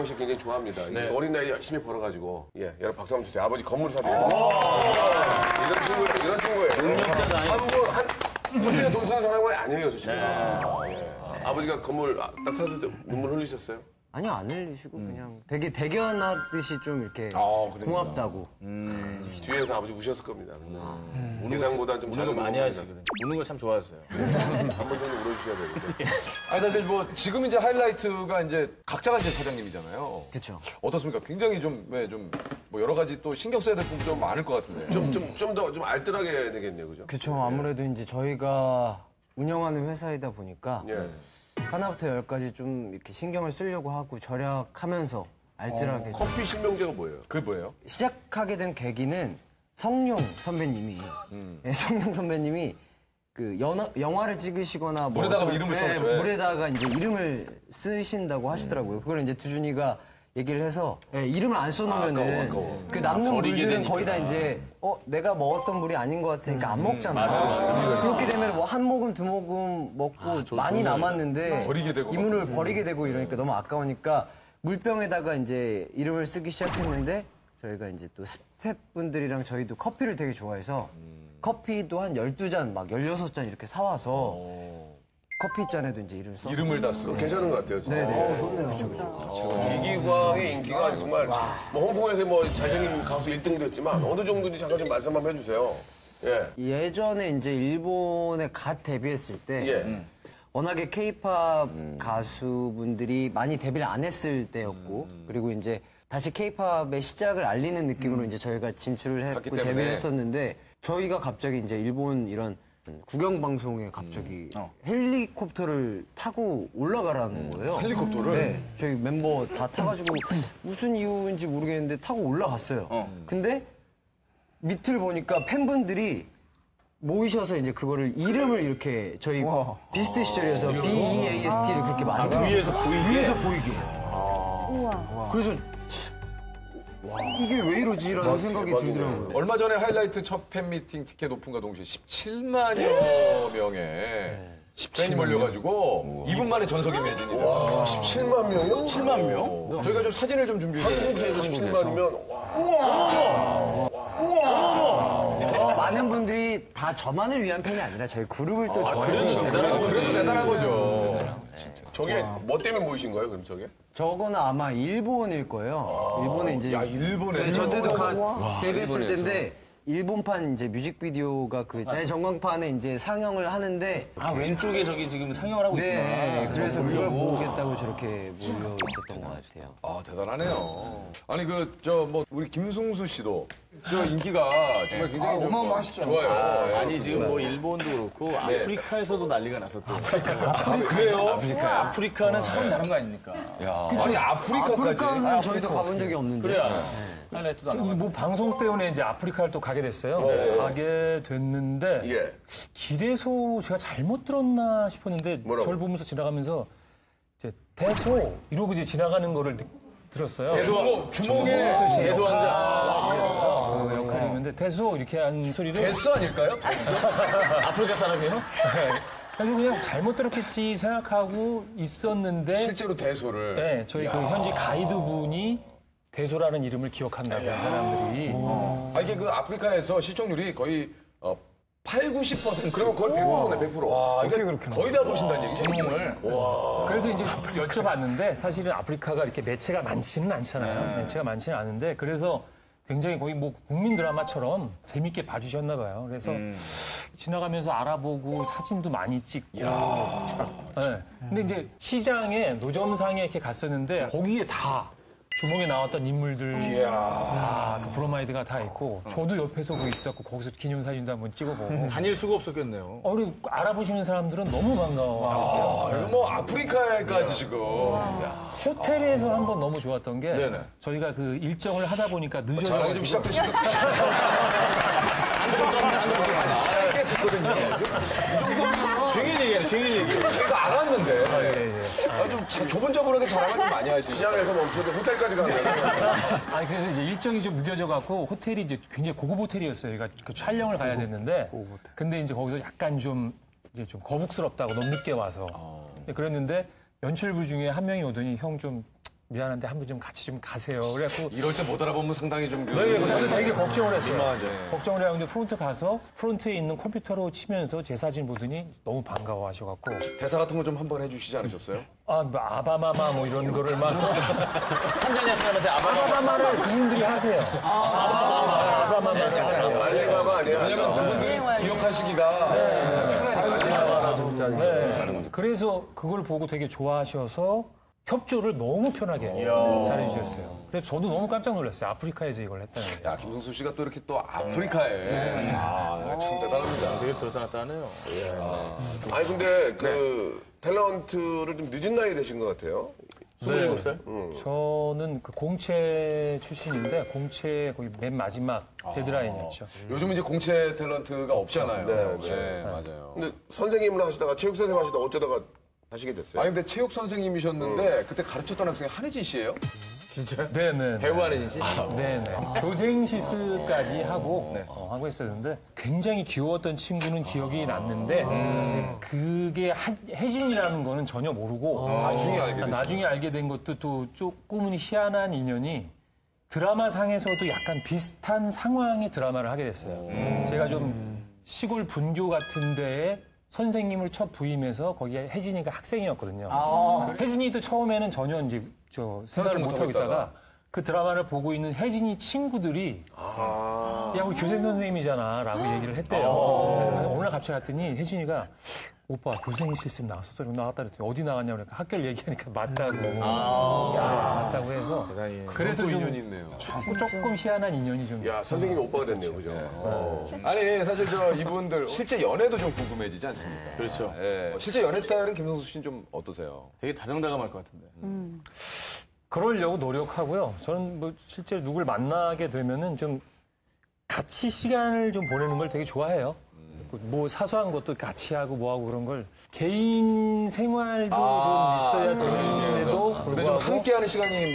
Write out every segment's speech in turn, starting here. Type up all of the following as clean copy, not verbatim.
이광 씨 굉장히 좋아합니다. 네. 어린 나이에 열심히 벌어가지고 여러분 박수 한번 주세요. 아버지 건물을 사드려요. 이런 친구예요. 혼자 돈 쓰는 사람은 아니에요, 저 친구가. 아버지가 건물 딱 샀을 때 눈물 흘리셨어요? 아니요, 안 흘리시고 그냥 되게 대견하듯이 좀 이렇게 고맙다고. 뒤에서 아버지 우셨을 겁니다. 예상보다 좀 우는 걸 많이 하시거든요. 우는 걸 참 좋아하세요. 한 번 정도 울어주셔야 되는데. 아니, 사실 뭐 지금 이제 하이라이트가 이제 각자가 이제 사장님이잖아요. 그렇죠. 어떻습니까? 굉장히 좀 뭐 여러 가지 또 신경 써야 될 부분 좀 많을 것 같은데. 좀 더 알뜰하게 해야 되겠네요, 그죠? 그렇죠. 아무래도 이제 저희가 운영하는 회사이다 보니까 예. 하나부터 열까지 좀 이렇게 신경을 쓰려고 하고 절약하면서 알뜰하게. 커피 실명제가 뭐예요? 그게 뭐예요? 시작하게 된 계기는 성룡 선배님이, 성룡 선배님이 그 영화를 찍으시거나 뭐 물에다가 이름을 써놓죠. 예. 물에다가 이제 이름을 쓰신다고 하시더라고요. 그걸 이제 두준이가 얘기를 해서 이름을 안 써놓으면은 그 남는 물들은 거의 다 이제 내가 먹었던 물이 아닌 것 같으니까 안 먹잖아. 그렇게 되면 뭐 한 모금 두 모금 먹고 많이 남았는데 버리게 되고 이 물을 버리게 되고 이러니까 너무 아까우니까 물병에다가 이제 이름을 쓰기 시작했는데 저희가 이제 또 스태프분들이랑 저희도 커피를 되게 좋아해서 커피도 한 12잔 막 16잔 이렇게 사와서 커피잔에도 이제 이름을 써서 이름을 다 쓰고. 괜찮은 것 같아요. 진짜. 네네. 좋네요. 이기광의 인기가 정말 뭐 홍콩에서 뭐 잘생긴 가수 1등도 했지만 어느 정도인지 잠깐 좀 말씀 한번 해주세요. 예. 예전에 이제 일본에 갓 데뷔했을 때 워낙에 케이팝 가수분들이 많이 데뷔를 안 했을 때였고 그리고 이제 다시 케이팝의 시작을 알리는 느낌으로 이제 저희가 진출을 했고 데뷔를 했었는데 저희가 갑자기 이제 일본 이런 구경 방송에 갑자기 헬리콥터를 타고 올라가라는 거예요. 헬리콥터를? 네. 저희 멤버 다 타가지고 무슨 이유인지 모르겠는데 타고 올라갔어요. 근데 밑을 보니까 팬분들이 모이셔서 이제 그거를 이름을 이렇게 저희 비스트 시절에서 BEAST를 그렇게 만들어 위에서 보이게. 그래서 이게 왜 이러지라는 생각이 들더라고요. 얼마 전에 하이라이트 첫 팬미팅 티켓 오픈과 동시에 17만여 명의 팬이 몰려가지고 2분 만에 전석이 매진이다. 와, 17만 명이요? 7만 명? 저희가 좀 사진을 좀 준비했는데 한국에서 17만이면 많은 분들이 다 저만을 위한 팬이 아니라 저희 그룹을 또 좋아해서 그래도 대단한 거죠. 저게 뭐 때문에 모이신 거예요, 그럼 저게? 저거는 아마 일본일 거예요. 일본에 이제 일본에. 네, 저 때도 데뷔했을 때인데 일본판 이제 뮤직비디오가 그 전광판에 이제 상영을 하는데 왼쪽에 저기 지금 상영을 하고 있구나. 네, 그래서 그걸 보겠다고 저렇게 몰려 있었던 것 같아요. 아, 대단하네요. 아니, 우리 김승수 씨도 저 인기가 정말 굉장히 좀 어마어마하시죠. 좋아요. 아니 지금 뭐 일본도 그렇고 아프리카에서도 난리가 났었고. 그래요? 아프리카는 참 다른 거 아닙니까? 아니, 아프리카까지. 아프리카는 저희도 가본 적이 없는데. 그래야 하이라이트도 안 나와. 뭐 방송 때문에 이제 아프리카를 또 가게 됐어요. 가게 됐는데 예. 길에서 제가 잘못 들었나 싶었는데 뭐라고? 저를 보면서 지나가면서 이제 대소 이러고 이제 지나가는 거를 들었어요. 주몽에서 대소 왕자. 역할이었는데 대소 이렇게 한 소리를 데스 아닐까요? 데스? 아프리카 사람이에요? 그래서 그냥 잘못 들었겠지 생각하고 있었는데 실제로 대소를. 네, 저희 그 현지 가이드분이 대소라는 이름을 기억한다고 사람들이. 이게 그 아프리카에서 시청률이 거의 80-90%. 그러면 거의 100%네, 100%. 와, 이게 거의 다 보신다는 얘기죠, 주몽을. 그래서 이제 여쭤봤는데 사실은 아프리카가 이렇게 매체가 많지는 않잖아요. 매체가 많지는 않은데 그래서 굉장히 거의 뭐 국민 드라마처럼 재밌게 봐주셨나 봐요. 그래서 지나가면서 알아보고 사진도 많이 찍고. 네. 근데 이제 시장에 노점상에 이렇게 갔었는데 거기에 다 주몽에 나왔던 인물들 다 그 브로마이드가 다 있고 저도 옆에서 거기 있었고 거기서 기념사진도 한번 찍어보고 다닐 수가 없었겠네요. 우리 알아보시는 사람들은 너무 반가워하세요. 이거 뭐 아프리카까지 지금. 호텔에서 한번 너무 좋았던 게 네네. 저희가 그 일정을 하다 보니까 자랑이 좀 늦어져가지고 시작되시고. 꽤 됐거든요. 증인 얘기예요, 증인 얘기. 저희가 알았는데. 좀 조분조분하게 자랑을 좀 많이 하시죠. 시장에서 멈춰도 호텔까지 가면 아니 그래서 이제 일정이 좀 늦어져갖고 호텔이 이제 굉장히 고급 호텔이었어요. 그러니까 그 촬영을 가야 됐는데 근데 이제 거기서 약간 좀 이제 좀 거북스럽다고 너무 늦게 와서 그랬는데 연출부 중에 한 명이 오더니 형 좀 미안한데 한 번 좀 같이 좀 가세요. 그래갖고 이럴 때 못 알아보면 상당히 좀. 네, 저는 되게 걱정을 했어요. 민망하죠. 걱정을 해요. 근데 프론트 가서 프론트에 있는 컴퓨터로 치면서 제 사진 보더니 너무 반가워하셔갖고 대사 같은 거 좀 한번 해주시지 않으셨어요? 뭐 아바마마 뭐 이런 거를 막 탄자니아 사람한테 아바마마를 그분들이 하세요. 아바마마를 하세요. 알리바바 아니에요? 왜냐면 그분들이 기억하시기가 알리바바라도 진짜. 네. 그래서 그걸 보고 되게 좋아하셔서 협조를 너무 편하게 잘해주셨어요. 그래서 저도 너무 깜짝 놀랐어요. 아프리카에서 이걸 했다는 게. 야, 김성수 씨가 또 이렇게 또 아프리카에. 아, 참 대단합니다. 되게 들었다 놨다 하네요. 아니 근데 그 탤런트를 좀 늦은 나이에 되신 것 같아요. 27살? 저는 그 공채 출신인데 공채 거의 맨 마지막 데드라인이었죠. 요즘 이제 공채 탤런트가 없잖아요. 네, 그렇죠. 맞아요. 근데 선생님을 하시다가 체육 선생님 하시다가 어쩌다가 하시게 됐어요? 아니, 근데 체육 선생님이셨는데 그때 가르쳤던 학생이 한혜진 씨예요? 네네. 배우 한혜진 씨? 네네. 교생 실습까지 하고 하고 있었는데 굉장히 귀여웠던 친구는 기억이 났는데 그게 혜진이라는 거는 전혀 모르고 나중에 알게 된 것도 또 조금은 희한한 인연이 드라마 상에서도 약간 비슷한 상황의 드라마를 하게 됐어요. 제가 좀 시골 분교 같은 데에 선생님을 첫 부임해서 거기에 혜진이가 학생이었거든요. 혜진이도 처음에는 전혀 이제 생각을 못하고 있다가 그 드라마를 보고 있는 혜진이 친구들이 야 우리 교생 선생님이잖아 라고 얘기를 했대요. 그래서 어느 날 갑자기 갔더니 혜진이가 오빠 교생 실습 나왔었어. 나왔다 그랬더니 어디 나갔냐고 그러니까 학교를 얘기하니까 맞다고. 맞다고 해서 그래서 좀 인연이 있네요. 조금 희한한 인연이 좀. 야 선생님이 오빠가 됐네요, 그죠? 아니, 사실 이분들 실제 연애도 좀 궁금해지지 않습니까? 그렇죠. 예. 실제 연애 스타일은 김성수 씨는 좀 어떠세요? 되게 다정다감할 것 같은데. 그러려고 노력하고요. 저는 뭐 실제로 누굴 만나게 되면은 좀 같이 시간을 좀 보내는 걸 되게 좋아해요. 뭐 사소한 것도 같이 하고 뭐 하고 그런 걸 개인 생활도 좀 있어야 되는데도 근데 좀 함께하는 시간이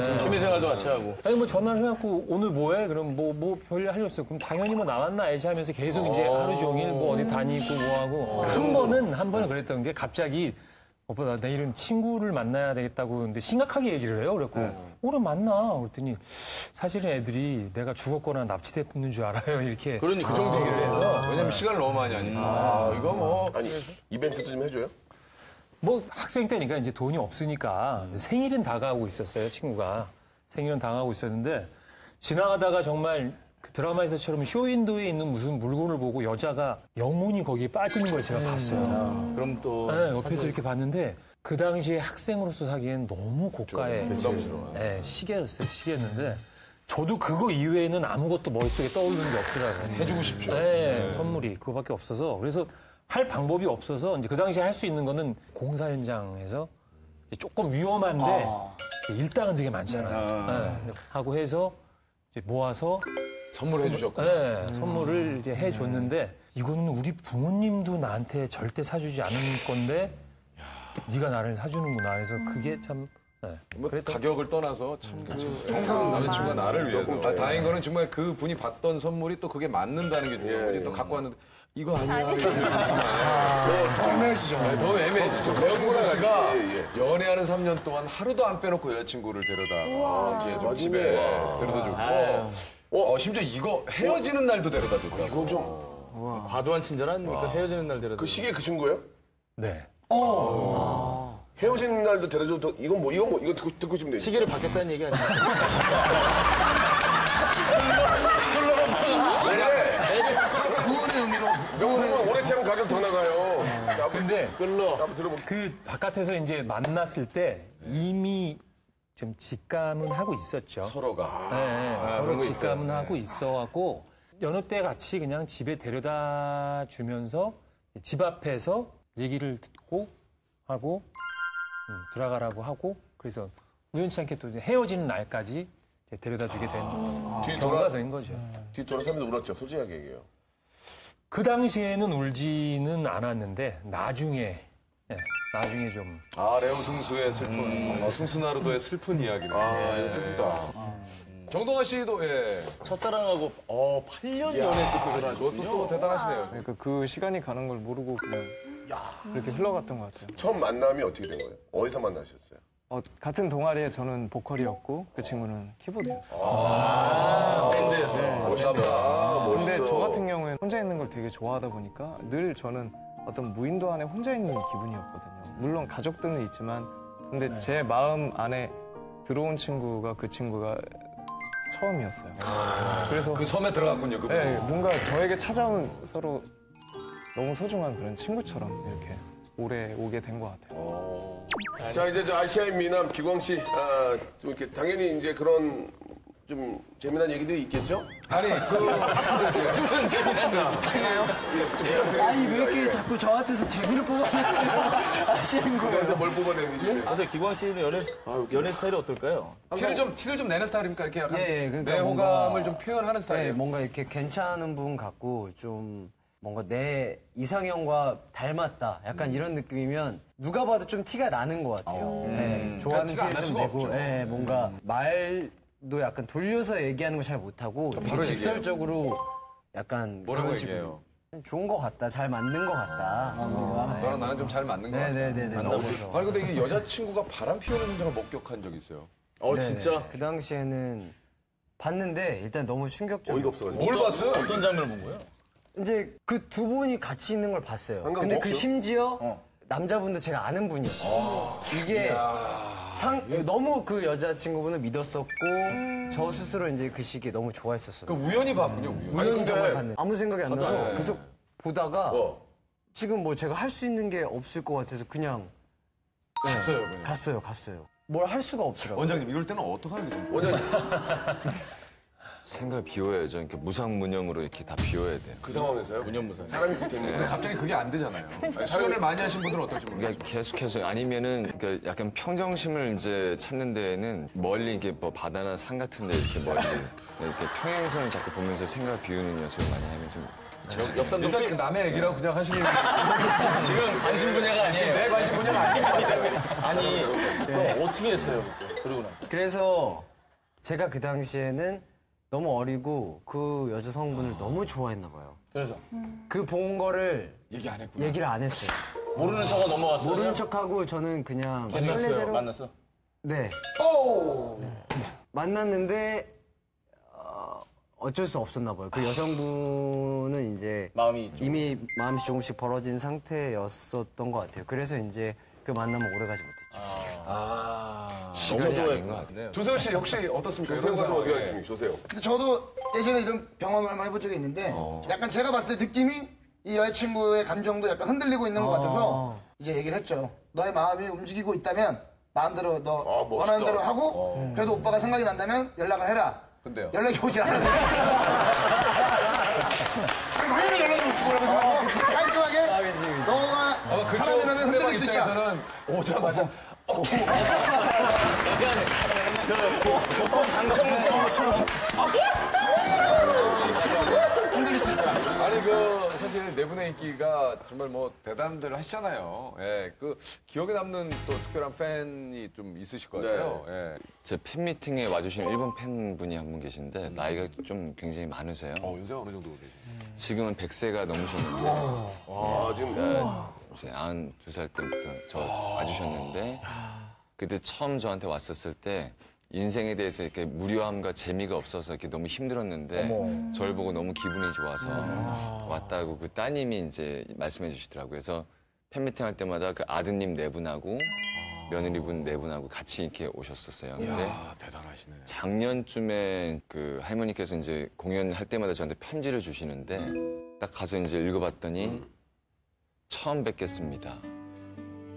좀 취미생활도 같이 하고. 아니 뭐 전화를 해갖고 오늘 뭐해? 그럼 뭐 별일 할 일 없어요. 그럼 당연히 뭐 나왔나 알지 하면서 계속 이제 하루 종일 뭐 어디 다니고 뭐 하고 한 번은 그랬던 게 갑자기 오빠 나 내일은 친구를 만나야 되겠다고 근데 심각하게 얘기를 해요. 그래갖고 오늘 만나. 그랬더니 사실은 애들이 내가 죽었거나 납치됐는 줄 알아요. 이렇게 그러니까. 그 정도 얘기를 해서 왜냐면 시간을 너무 많이 하니까. 이거 뭐. 아니 이벤트도 좀 해줘요? 뭐 학생 때니까 이제 돈이 없으니까 생일은 다가오고 있었어요. 친구가 생일은 다가오고 있었는데 지나가다가 정말 그 드라마에서처럼 쇼윈도에 있는 무슨 물건을 보고 여자가 영혼이 거기에 빠지는 걸 제가 봤어요. 그럼 또. 네, 옆에서 이렇게 봤는데 그 당시에 학생으로서 사기엔 너무 고가의 네, 시계였어요. 시계였는데 저도 그거 이외에는 아무것도 머릿속에 떠오르는 게 없더라고요. 해주고 싶죠. 네, 선물이 그거밖에 없어서 그래서 할 방법이 없어서 이제 그 당시에 할 수 있는 거는 공사 현장에서 이제 조금 위험한데 일당은 되게 많잖아요. 네, 하고 해서 이제 모아서 선물해 주셨고. 네, 선물을 이제 해줬는데 이거는 우리 부모님도 나한테 절대 사주지 않을 건데 네가 나를 사주는구나. 그래서 그게 참 뭐 가격을 떠나서 참 남자친구가 나를 위해서. 다행인 거는 정말 그 분이 받던 선물이 또 그게 맞는다는 게 중요한 거지. 또 갖고 왔는데 이거 아니야. 더 애매해지죠. 배우승수 씨가 연애하는 3년 동안 하루도 안 빼놓고 여자친구를 데려다 좀 집에 데려다 줬고 심지어 이거 헤어지는 날도 데려다 줬다고. 이건 좀. 과도한 친절 아닙니까? 헤어지는 날 데려다. 그 시계 그 친구예요? 네. 헤어지는 날도 데려줘도 이건 이거 듣고 싶네요. 시계를 받겠다는 얘기 아니에요? 명품은 오래 차면 가격 더 나가요. 근데 한번 들어볼게요. 그 바깥에서 이제 만났을 때 이미 좀 직감은 하고 있었죠. 서로가. 네, 서로 직감은 하고 있어갖고 여느 때 같이 그냥 집에 데려다 주면서 집 앞에서 얘기를 듣고 하고 들어가라고 하고 그래서 우연치 않게 또 이제 헤어지는 날까지 이제 데려다 주게 된 경우가 된 거죠. 뒤 돌아서면서 울었죠. 솔직하게 얘기해요. 그 당시에는 울지는 않았는데 나중에 좀 레오 승수의 슬픈, 승수나루도의 슬픈 이야기네. 이거 슬프다. 정동아 씨도 첫사랑하고 8년 연애 끝을 하셨군요. 그것도 또 대단하시네요. 그러니까 그 시간이 가는 걸 모르고 그냥 이렇게 흘러갔던 것 같아요. 처음 만남이 어떻게 된 거예요? 어디서 만나셨어요? 같은 동아리에 저는 보컬이었고 그 친구는 키보드였어요. 밴드에서. 멋있다. 근데 저 같은 경우에는 혼자 있는 걸 되게 좋아하다 보니까 늘 저는 어떤 무인도 안에 혼자 있는 기분이었거든요. 물론 가족들은 있지만 근데 제 마음 안에 들어온 친구가 그 친구가 처음이었어요. 그래서 그 섬에 들어갔군요. 그분. 네, 뭔가 저에게 찾아온 서로 너무 소중한 그런 친구처럼 이렇게 오래 오게 된 것 같아요. 자, 이제 저 아시아의 미남 기광 씨, 좀 이렇게 당연히 이제 그런 좀 재미난 얘기들이 있겠죠? 아니 무슨 재미난 얘기가요? 아니 왜 이렇게 자꾸 저한테서 재미를 뽑아내시는 거예요? 뭘 뽑아내는지. 근데 기광 씨는 연애 스타일이 어떨까요? 티를 좀 내는 스타일입니까? 이렇게 약간 그러니까 내 호감을 뭔가, 좀 표현하는 스타일이에요. 뭔가 이렇게 괜찮은 분 같고 좀 뭔가 내 이상형과 닮았다. 약간 이런 느낌이면 누가 봐도 좀 티가 나는 것 같아요. 좋아하는 티가 안날 티를 좀 수가 내고, 없죠. 뭔가 말도 약간 돌려서 얘기하는 걸 잘 못하고 바로 직설적으로 약간 뭐라고 그런 식으로 얘기해요? 좋은 것 같다, 잘 맞는 것 같다. 너랑 나는 좀 잘 맞는 거 같아. 네네네네. 아니 근데 이게 여자친구가 바람 피우는 현장을 목격한 적이 있어요. 진짜? 그 당시에는 봤는데 일단 너무 충격적이었어요. 어이가 없어가지고. 뭘 봤어요? 어떤 장면을 본 거예요? 이제 그 두 분이 같이 있는 걸 봤어요. 한강 근데 뭐 그 없어요? 심지어 남자분도 제가 아는 분이었어요. 이게 너무 그 여자친구분을 믿었었고 저 스스로 이제 그 시기에 너무 좋아했었어요. 그 우연히 봤군요. 우연히. 우연히 정말 봤는데 아무 생각이 안 나서 계속 보다가 지금 뭐 제가 할 수 있는 게 없을 것 같아서 그냥 갔어요. 그냥. 갔어요. 뭘 할 수가 없더라고요. 원장님 이럴 때는 어떻게 하는 게 좋을까요? 원장님, 생각을 비워야죠. 이렇게 무상무념으로 이렇게 다 비워야 돼요. 그 상황에서요? 무념무상. 사람이 그렇게 되는 근데 갑자기 그게 안 되잖아요. 수련을 많이 하신 분들은 어떨지 모르겠어요. 그러니까 계속해서 아니면은 그러니까 약간 평정심을 이제 찾는 데에는 멀리 이렇게 뭐 바다나 산 같은 데 이렇게 멀리 이렇게 평행선을 자꾸 보면서 생각을 비우는 연습을 많이 하면 좀 역삼동 일단 그 남의 얘기라고 그냥 하시는 지금 관심 분야가 아니에요. 내 관심 분야가 아닌 것 같아요. 아니, 그럼 어떻게 했어요? 그러고 나서. 그래서 제가 그 당시에는 너무 어리고 그 여자 성분을 너무 좋아했나 봐요. 그래서 그 본 거를 얘기 안 했구나. 얘기를 안 했어요. 모르는 척하고 넘어갔어요. 모르는 척하고 저는 그냥 만났어. 네. 만났는데 어쩔 수 없었나 봐요. 그 여성분은 이제 마음이 이미 마음이 조금씩 벌어진 상태였었던 것 같아요. 그래서 이제 그 만남은 오래가지 못했죠. 시간이 아닌 것 같아요. 조세호 씨 혹시 어떻습니까? 조세호 같은 거 어떻게 예. 하겠습니까? 조세호. 근데 저도 예전에 이런 경험을 한번 해본 적이 있는데 약간 제가 봤을 때 느낌이 이 여자친구의 감정도 약간 흔들리고 있는 것 같아서 이제 얘기를 했죠. 너의 마음이 움직이고 있다면 마음대로 너 멋있다. 원하는 대로 하고 그래도 오빠가 생각이 난다면 연락을 해라. 근데요? 연락이 오질 않았는데 당연히 연락이 올 거라고 생각하고 깔끔하게 너가 아마 그쪽 사람이라면 상대방 흔들릴 수 있다. 입장에서는 오자마자 흔들릴 수 있다. 아니 그 사실 네 분의 인기가 정말 뭐 대단들 하시잖아요. 예, 그 기억에 남는 또 특별한 팬이 좀 있으실 것 같아요. 예. 제 팬미팅에 와주신 일본 팬분이 한 분 계신데 나이가 좀 굉장히 많으세요. 연세가 어느 정도 되세요? 지금은 100세가 넘으셨는데 지금 이제 92살 때부터 저 와주셨는데 그때 처음 저한테 왔었을 때 인생에 대해서 이렇게 무료함과 재미가 없어서 이렇게 너무 힘들었는데 저를 보고 너무 기분이 좋아서 왔다고 그 따님이 이제 말씀해 주시더라고요. 그래서 팬미팅 할 때마다 그 아드님 네 분하고 며느리분 네 분하고 같이 이렇게 오셨었어요. 근데 아, 대단하시네. 작년쯤에 그 할머니께서 이제 공연할 때마다 저한테 편지를 주시는데 딱 가서 이제 읽어봤더니 처음 뵙겠습니다.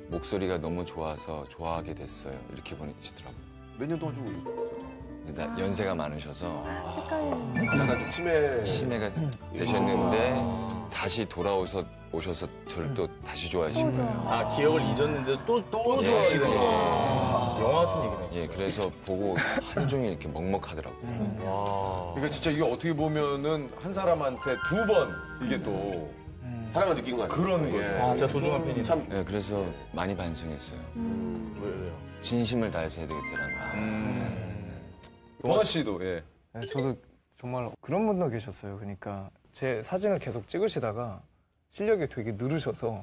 목소리가 너무 좋아서 좋아하게 됐어요. 이렇게 보내주시더라고요. 몇 년 동안 주고 근데 연세가 많으셔서 약간 좀 치매가 되셨는데 다시 오셔서 저를 또 다시 좋아하신 거예요. 아, 기억을 잊었는데 또 좋아하시더니. 영화 같은 얘기네. 예, 그래서 보고 하루 종일 이렇게 먹먹하더라고요. 그러니까 진짜 이게 어떻게 보면은 한 사람한테 두 번 이게 또 사랑을 느낀 것 같아요. 그런 거예요. 진짜 소중한 팬이네. 참 예, 그래서 많이 반성했어요. 왜요? 진심을 다해서 해야 되겠더라고요. 동원 씨도 예. 네, 저도 정말 그런 분도 계셨어요. 그러니까 제 사진을 계속 찍으시다가 실력이 되게 늘으셔서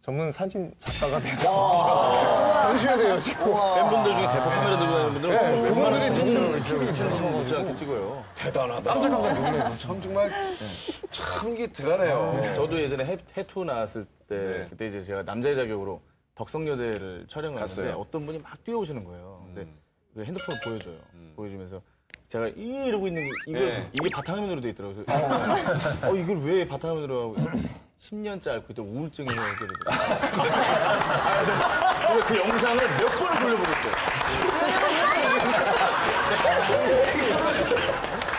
전문 사진 작가가 돼서 전시회도 여시고 팬분들 중에 대포 카메라 들고 다니는 분들은 그분들이 좀 못지 않게 찍어요. 대단하다. 깜짝 놀래요. 참 정말 참 이게 대단해요. 저도 예전에 해투 나왔을 때 그때 이제 제가 남자의 자격으로 덕성여대를 촬영을 갔어요. 했는데 어떤 분이 막 뛰어오시는 거예요. 근데 그 핸드폰을 보여줘요. 보여주면서 제가 이러고 있는 이게 바탕화면으로 돼 있더라고요. 그래서 이걸 왜 바탕화면으로 하고 10년째 앓고 있던 우울증이 해결되더라고요. 그 영상을 몇 번을 돌려보고 있어요.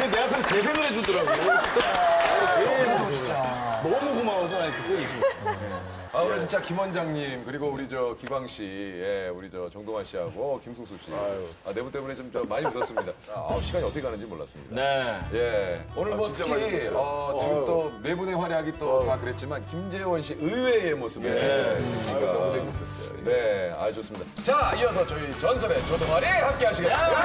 내 앞에서 재생을 해주더라고요. 너무 고마워서 그때 이제. 오늘 진짜 김 원장님 그리고 우리 저 기광 씨, 우리 저 정동환 씨하고 김승수 씨. 네 분 때문에 좀 많이 웃었습니다. 시간이 어떻게 가는지 몰랐습니다. 네. 예. 오늘 뭐 진짜 특히 많이 웃었어요. 지금 또 네 분의 활약이 또 다 그랬지만 김재원 씨 의외의 모습에 너무 재밌었어요. 네, 좋습니다. 자, 이어서 저희 전설의 조동아리 함께 하시겠습니다.